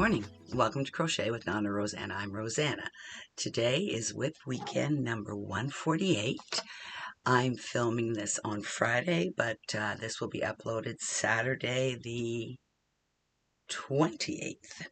morning. Welcome to Crochet with Nonna Rosanna. I'm Rosanna. Today is WIP weekend number 148. I'm filming this on Friday, but this will be uploaded Saturday the 28th.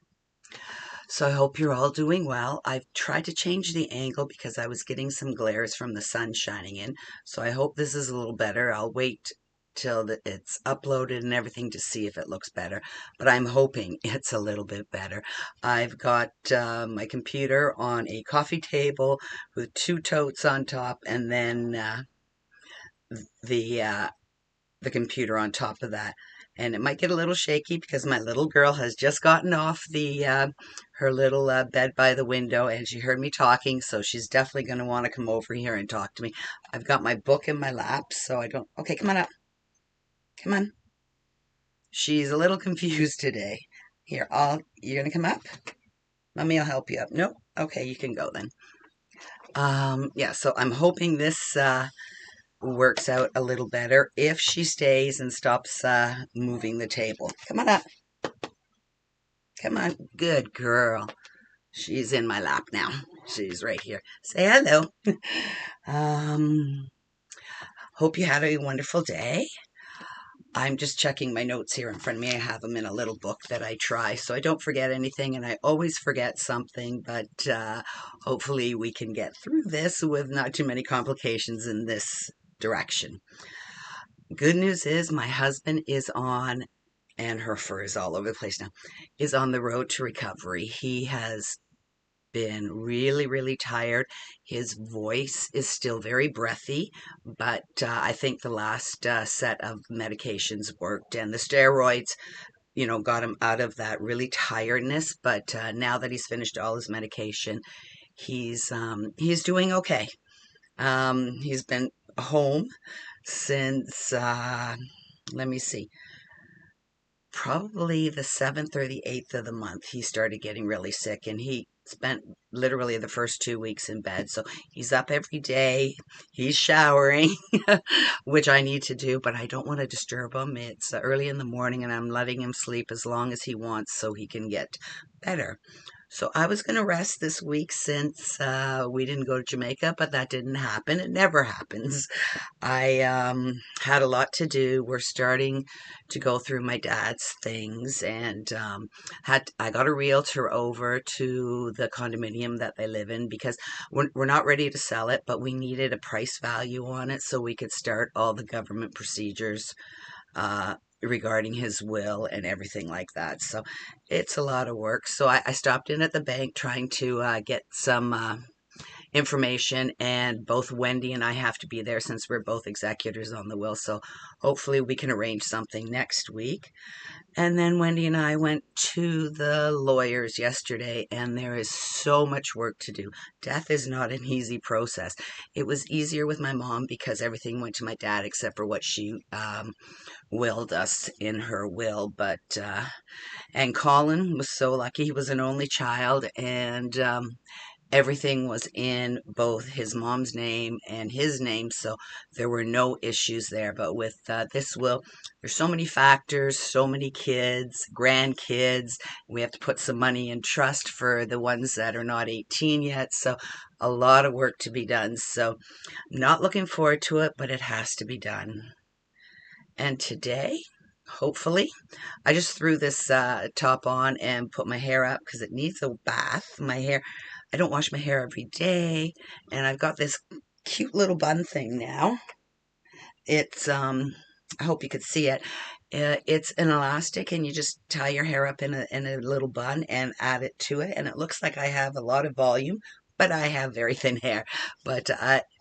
So I hope you're all doing well. I've tried to change the angle because I was getting some glares from the sun shining in. So I hope this is a little better. I'll wait till it's uploaded and everything to see if it looks better, but I'm hoping it's a little bit better. I've got my computer on a coffee table with two totes on top, and then the computer on top of that. And it might get a little shaky because my little girl has just gotten off her little bed by the window, and she heard me talking, so she's definitely going to want to come over here and talk to me. I've got my book in my lap, so I don't... Okay, come on up. Come on. She's a little confused today. Here, you're going to come up? Mommy will help you up. Nope. Okay, you can go then. Yeah, so I'm hoping this works out a little better if she stays and stops moving the table. Come on up. Come on. Good girl. She's in my lap now. She's right here. Say hello. Hope you had a wonderful day. I'm just checking my notes here in front of me. I have them in a little book that I try so I don't forget anything, and I always forget something, but hopefully we can get through this with not too many complications in this direction. Good news is my husband is on, and her fur is all over the place now, is on the road to recovery. He has been really tired. His voice is still very breathy, but I think the last set of medications worked, and the steroids, got him out of that really tiredness. But now that he's finished all his medication, he's doing okay. He's been home since let me see, probably the 7th or the 8th of the month. He started getting really sick, and he spent literally the first 2 weeks in bed. So he's up every day. He's showering, which I need to do, but I don't want to disturb him. It's early in the morning, and I'm letting him sleep as long as he wants so he can get better. So I was going to rest this week since we didn't go to Jamaica, but that didn't happen. It never happens. I had a lot to do. We're starting to go through my dad's things, and I got a realtor over to the condominium that they live in because we're not ready to sell it, but we needed a price value on it so we could start all the government procedures regarding his will and everything like that. So it's a lot of work. So I stopped in at the bank trying to get some information, and both Wendy and I have to be there since we're both executors on the will. So hopefully we can arrange something next week. And then Wendy and I went to the lawyers yesterday, and there is so much work to do. Death is not an easy process. It was easier with my mom because everything went to my dad except for what she willed us in her will. But and Colin was so lucky. He was an only child, and everything was in both his mom's name and his name, so there were no issues there. But with this will, there's so many factors, so many kids, grandkids. We have to put some money in trust for the ones that are not 18 yet, so a lot of work to be done. So I'm not looking forward to it, but it has to be done. And today, hopefully, I just threw this top on and put my hair up because it needs a bath. My hair, I don't wash my hair every day, and I've got this cute little bun thing now. It's I hope you could see it. It's an elastic, and you just tie your hair up in a little bun and add it to it, and it looks like I have a lot of volume, but I have very thin hair. But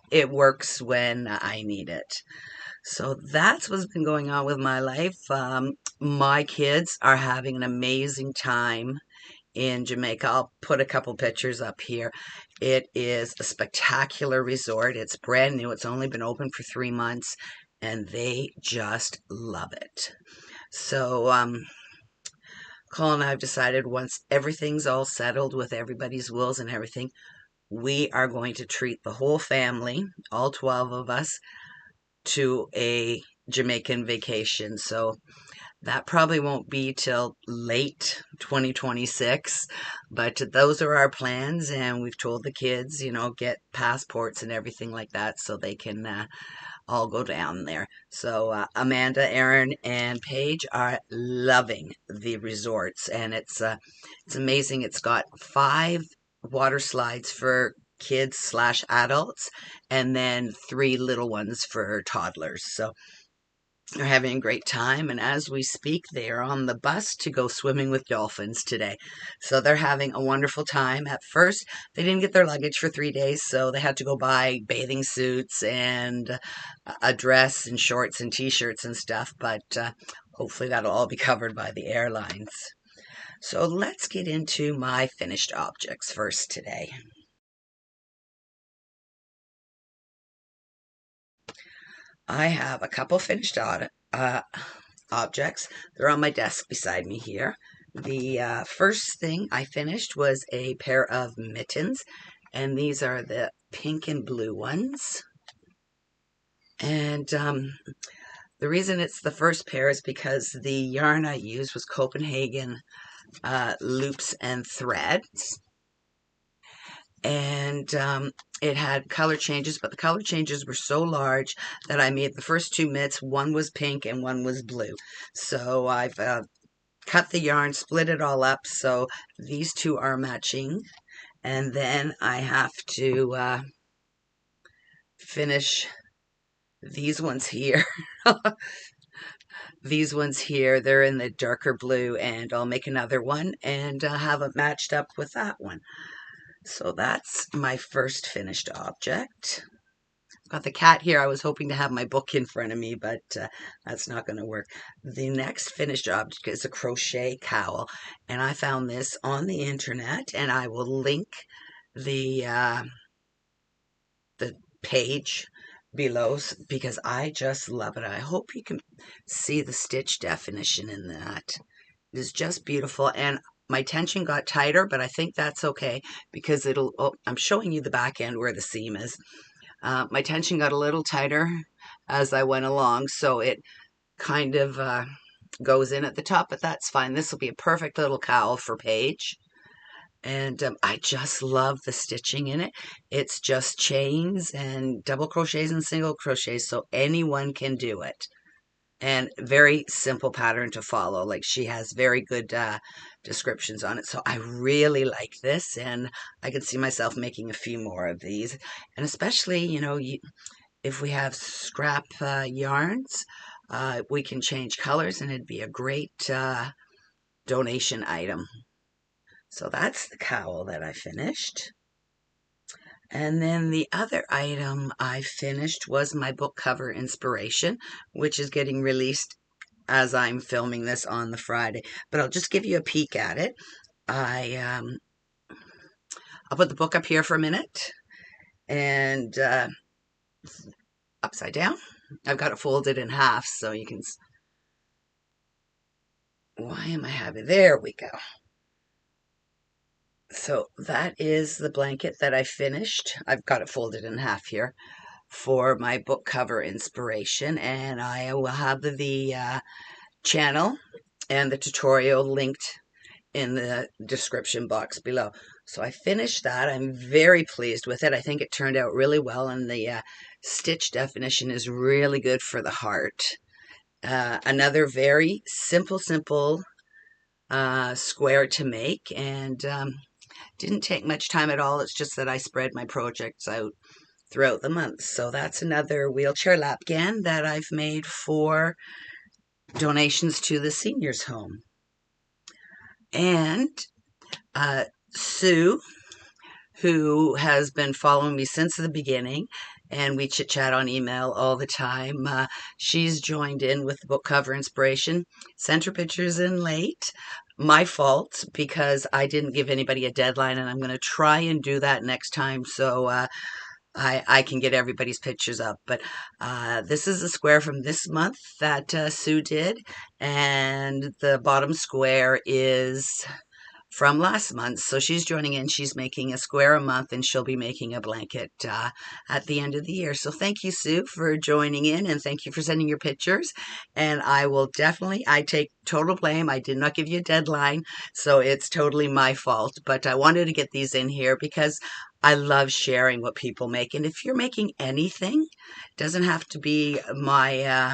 it works when I need it. So that's what's been going on with my life. My kids are having an amazing time in Jamaica. I'll put a couple pictures up here. It is a spectacular resort. It's brand new. It's only been open for 3 months, and they just love it. So Colin and I have decided once everything's all settled with everybody's wills and everything, we are going to treat the whole family, all 12 of us, to a Jamaican vacation. So That probably won't be till late 2026, but those are our plans, and we've told the kids, get passports and everything like that so they can all go down there. So Amanda, Erin, and Paige are loving the resorts, and it's amazing. It's got 5 water slides for kids slash adults, and then 3 little ones for toddlers. So they're having a great time, and as we speak, they are on the bus to go swimming with dolphins today. So they're having a wonderful time. At first, they didn't get their luggage for 3 days, so they had to go buy bathing suits and a dress and shorts and t-shirts and stuff, but hopefully that'll all be covered by the airlines. So let's get into my finished objects first today. I have a couple finished objects. They're on my desk beside me here. The first thing I finished was a pair of mittens, and these are the pink and blue ones. And the reason it's the first pair is because the yarn I used was Copenhagen loops and threads. And it had color changes, but the color changes were so large that I made the first 2 mitts. One was pink and one was blue. So I've cut the yarn, split it all up, so these 2 are matching. And then I have to finish these ones here. These ones here, they're in the darker blue, and I'll make another one and have it matched up with that one. So that's my first finished object. I've got the cat here. I was hoping to have my book in front of me, but that's not going to work. The next finished object is a crochet cowl, and I found this on the internet, and I will link the page below because I just love it. I hope you can see the stitch definition in that. It is just beautiful, and my tension got tighter, but I think that's okay because I'm showing you the back end where the seam is. My tension got a little tighter as I went along, so it kind of goes in at the top, but that's fine. This will be a perfect little cowl for Paige. And I just love the stitching in it. It's just chains and double crochets and single crochets, so anyone can do it. And very simple pattern to follow. Like, she has very good descriptions on it. So I really like this, and I can see myself making a few more of these. And especially, if we have scrap yarns, we can change colors, and it'd be a great donation item. So that's the cowl that I finished. And then the other item I finished was my book cover inspiration, which is getting released as I'm filming this on the Friday. But I'll just give you a peek at it. I'll put the book up here for a minute, and upside down. I've got it folded in half, so you can... Why am I having... There we go. So that is the blanket that I finished. I've got it folded in half here for my book cover inspiration, and I will have the channel and the tutorial linked in the description box below. So I finished that. I'm very pleased with it. I think it turned out really well, and the stitch definition is really good for the heart. Another very simple square to make, and didn't take much time at all. It's just that I spread my projects out throughout the month. So that's another wheelchair lapgan that I've made for donations to the seniors home. And Sue, who has been following me since the beginning, and we chit chat on email all the time, she's joined in with the book cover inspiration, sent her pictures in late. My fault, because I didn't give anybody a deadline, and I'm going to try and do that next time, so I can get everybody's pictures up. But this is a square from this month that Sue did, and the bottom square is from last month. So she's joining in. She's making a square a month, and she'll be making a blanket at the end of the year. So thank you, Sue, for joining in, and thank you for sending your pictures. And I will definitely, I take total blame. I did not give you a deadline, so it's totally my fault. But I wanted to get these in here because I love sharing what people make. And if you're making anything, it doesn't have to be my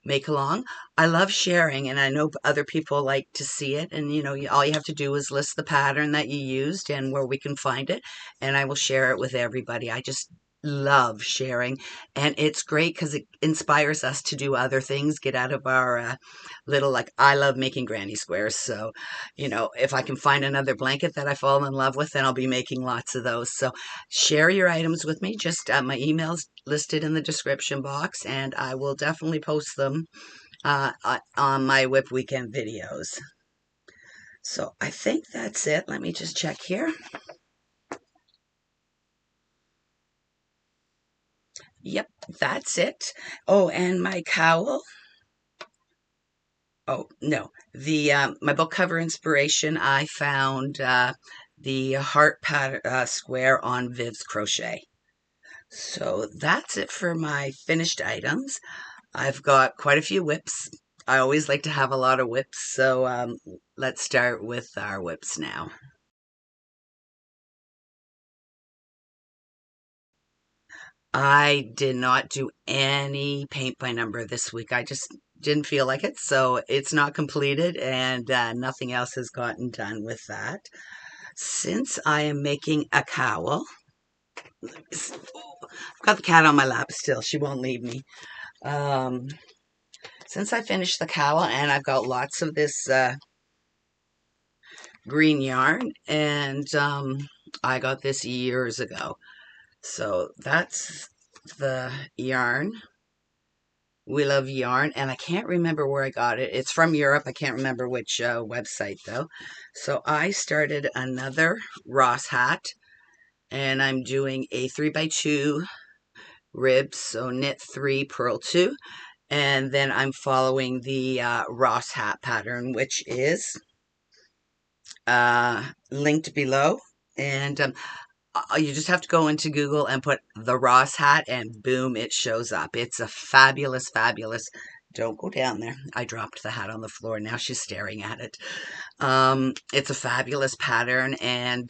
make along. I love sharing, and I know other people like to see it. And all you have to do is list the pattern that you used and where we can find it, and I will share it with everybody. I just love sharing, and it's great because it inspires us to do other things, get out of our little, like, I love making granny squares. So if I can find another blanket that I fall in love with, then I'll be making lots of those. So share your items with me. Just my email's listed in the description box, and I will definitely post them on my WIP weekend videos. So I think that's it. Let me just check here. Yep, that's it. Oh, and my cowl. Oh, no. The my book cover inspiration, I found the heart pattern square on Viv's Crochet. So that's it for my finished items. I've got quite a few WIPs. I always like to have a lot of WIPs, so let's start with our WIPs now. I did not do any paint by number this week. I just didn't feel like it, so it's not completed, and nothing else has gotten done with that. Since I am making a cowl, I've got the cat on my lap still. She won't leave me. Since I finished the cowl, and I've got lots of this green yarn, and I got this years ago. So that's the yarn. We Love Yarn, and I can't remember where I got it. It's from Europe. I can't remember which website, though. So I started another Ross hat, and I'm doing a 3x2 ribs, so knit 3, purl 2, and then I'm following the Ross hat pattern, which is linked below. And you just have to go into Google and put the Ross hat, and boom, it shows up. It's a fabulous, fabulous. Don't go down there. I dropped the hat on the floor. Now she's staring at it. It's a fabulous pattern, and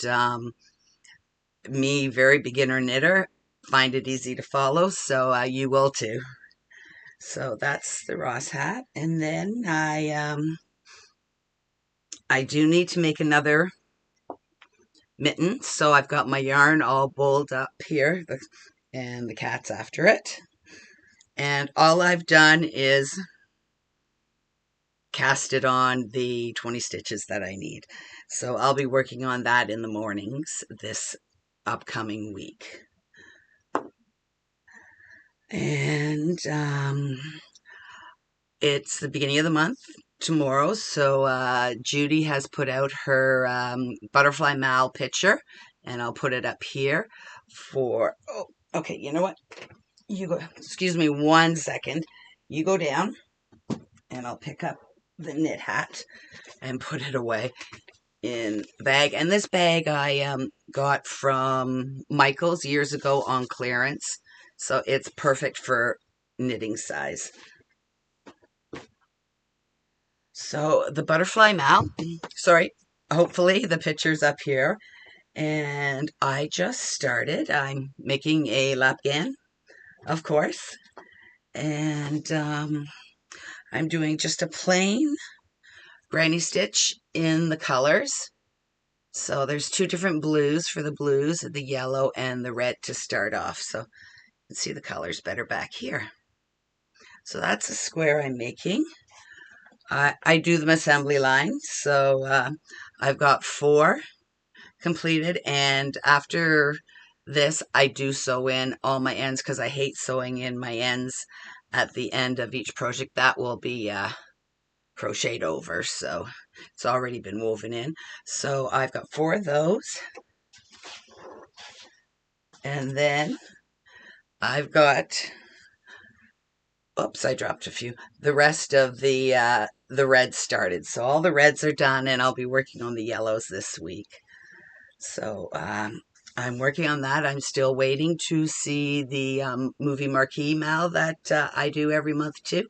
me, very beginner knitter, find it easy to follow, so you will too. So that's the Ross hat, and then I do need to make another mitten, so I've got my yarn all bowled up here, and the cat's after it. And all I've done is cast it on the 20 stitches that I need. So I'll be working on that in the mornings this upcoming week. And it's the beginning of the month tomorrow, so Judy has put out her butterfly mal picture, and I'll put it up here for, oh, okay, you know what? You go, excuse me 1 second. You go down, and I'll pick up the knit hat and put it away in the bag. And this bag I got from Michael's years ago on clearance, so it's perfect for knitting size. So the butterfly mal, sorry, hopefully the picture's up here. And I just started. I'm making a lapgan, of course. And I'm doing just a plain granny stitch in the colors. So there's 2 different blues for the blues, the yellow and the red to start off. So you can see the colors better back here. So that's a square I'm making. I do them assembly line, so I've got 4 completed, and after this I do sew in all my ends because I hate sewing in my ends at the end of each project. That will be crocheted over, so it's already been woven in. So I've got 4 of those, and then I've got, oops, I dropped a few, the rest of the the red started. So all the reds are done, and I'll be working on the yellows this week. So I'm working on that. I'm still waiting to see the movie marquee mal that I do every month too.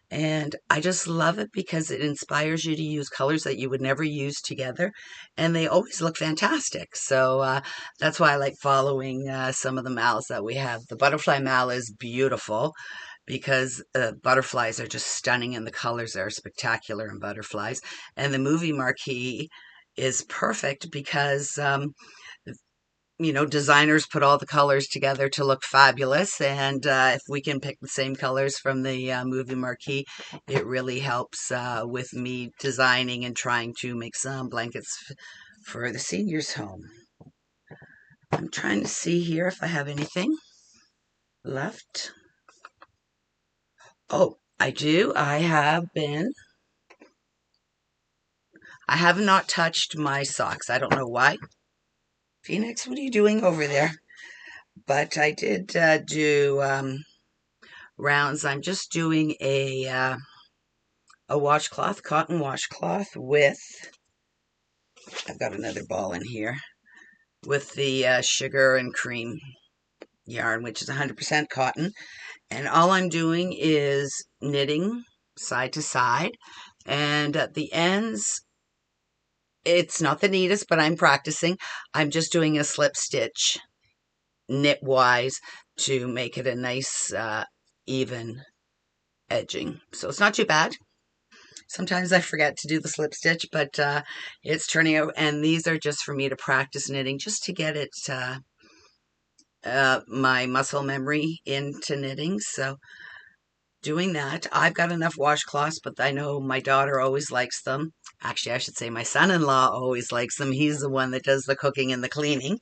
And I just love it because it inspires you to use colors that you would never use together. And they always look fantastic. So that's why I like following some of the mals that we have. The butterfly mal is beautiful because butterflies are just stunning and the colors are spectacular in butterflies. And the movie marquee is perfect because designers put all the colors together to look fabulous. And if we can pick the same colors from the movie marquee, it really helps with me designing and trying to make some blankets for the seniors' home. I'm trying to see here if I have anything left. Oh, I do. I have not touched my socks. I don't know why. Phoenix, what are you doing over there? But I did do rounds. I'm just doing a washcloth, cotton washcloth with, I've got another ball in here, with the sugar and cream yarn, which is 100% cotton. And all I'm doing is knitting side to side. And at the ends, it's not the neatest, but I'm practicing. I'm just doing a slip stitch knitwise to make it a nice even edging. So it's not too bad. Sometimes I forget to do the slip stitch, but it's turning out, and these are just for me to practice knitting, just to get it, my muscle memory into knitting. So doing that, I've got enough washcloths, but I know my daughter always likes them. Actually, I should say my son-in-law always likes them. He's the one that does the cooking and the cleaning.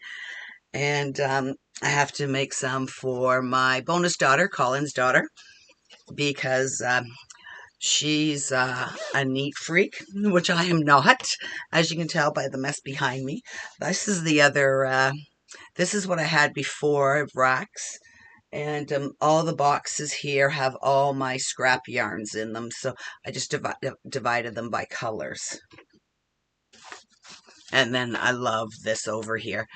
And I have to make some for my bonus daughter, Colin's daughter, because she's a neat freak, which I am not, as you can tell by the mess behind me. This is the other, this is what I had before, racks. And all the boxes here have all my scrap yarns in them. So I just divided them by colors. And then I love this over here.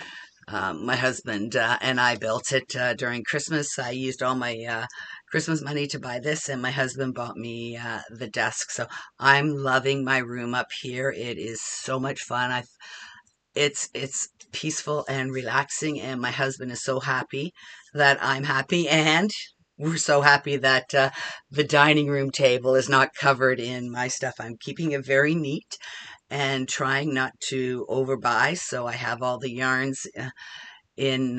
My husband and I built it during Christmas. I used all my Christmas money to buy this, and my husband bought me the desk. So I'm loving my room up here. It is so much fun. It's peaceful and relaxing, and my husband is so happy that I'm happy, and we're so happy that the dining room table is not covered in my stuff. I'm keeping it very neat and trying not to overbuy, so I have all the yarns in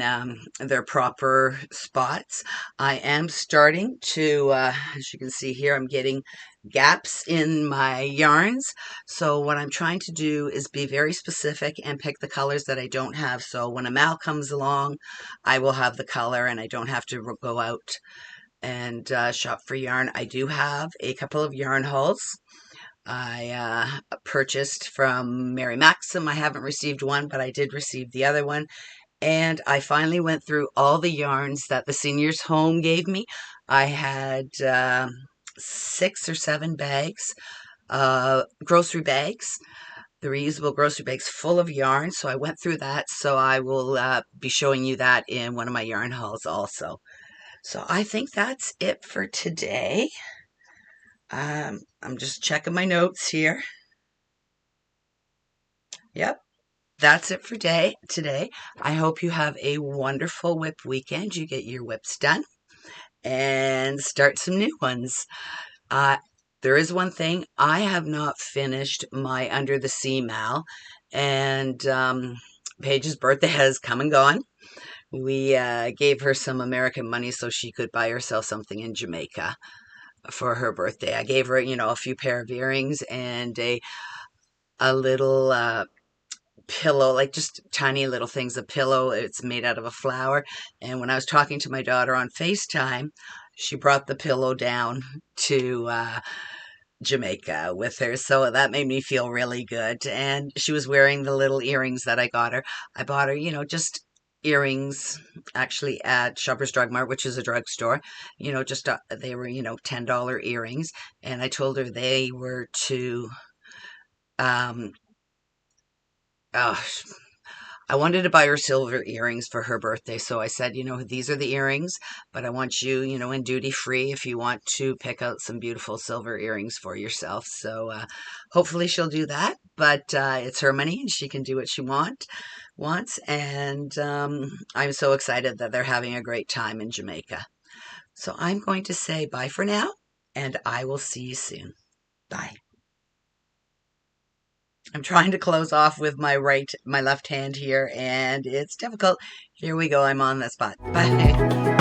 their proper spots. I am starting to, as you can see here, I'm getting gaps in my yarns. So what I'm trying to do is be very specific and pick the colors that I don't have. So when a mal comes along, I will have the color and I don't have to go out and shop for yarn. I do have a couple of yarn hauls. I purchased from Mary Maxim. I haven't received one, but I did receive the other one. And I finally went through all the yarns that the seniors' home gave me. I had 6 or 7 bags, grocery bags, the reusable grocery bags full of yarn. So I went through that. So I will be showing you that in one of my yarn hauls also. So I think that's it for today. I'm just checking my notes here. Yep. That's it for today. I hope you have a wonderful WIP weekend. You get your WIPs done and start some new ones. There is one thing. I have not finished my Under the Sea mal, and Paige's birthday has come and gone. We gave her some American money so she could buy herself something in Jamaica for her birthday. I gave her, a few pair of earrings and a little pillow, like just tiny little things, a pillow. It's made out of a flower. And when I was talking to my daughter on FaceTime, she brought the pillow down to Jamaica with her. So that made me feel really good. And she was wearing the little earrings that I got her. I bought her, just earrings actually at Shoppers Drug Mart, which is a drugstore. You know, just they were, you know, $10 earrings, and I told her they were to um oh, I wanted to buy her silver earrings for her birthday, so I said, you know, these are the earrings, but I want you, you know, in duty free if you want to pick out some beautiful silver earrings for yourself. So hopefully she'll do that, but it's her money and she can do what she wants. And I'm so excited that they're having a great time in Jamaica. So I'm going to say bye for now, and I will see you soon. Bye. I'm trying to close off with my left hand here, and it's difficult. Here we go. I'm on the spot. Bye.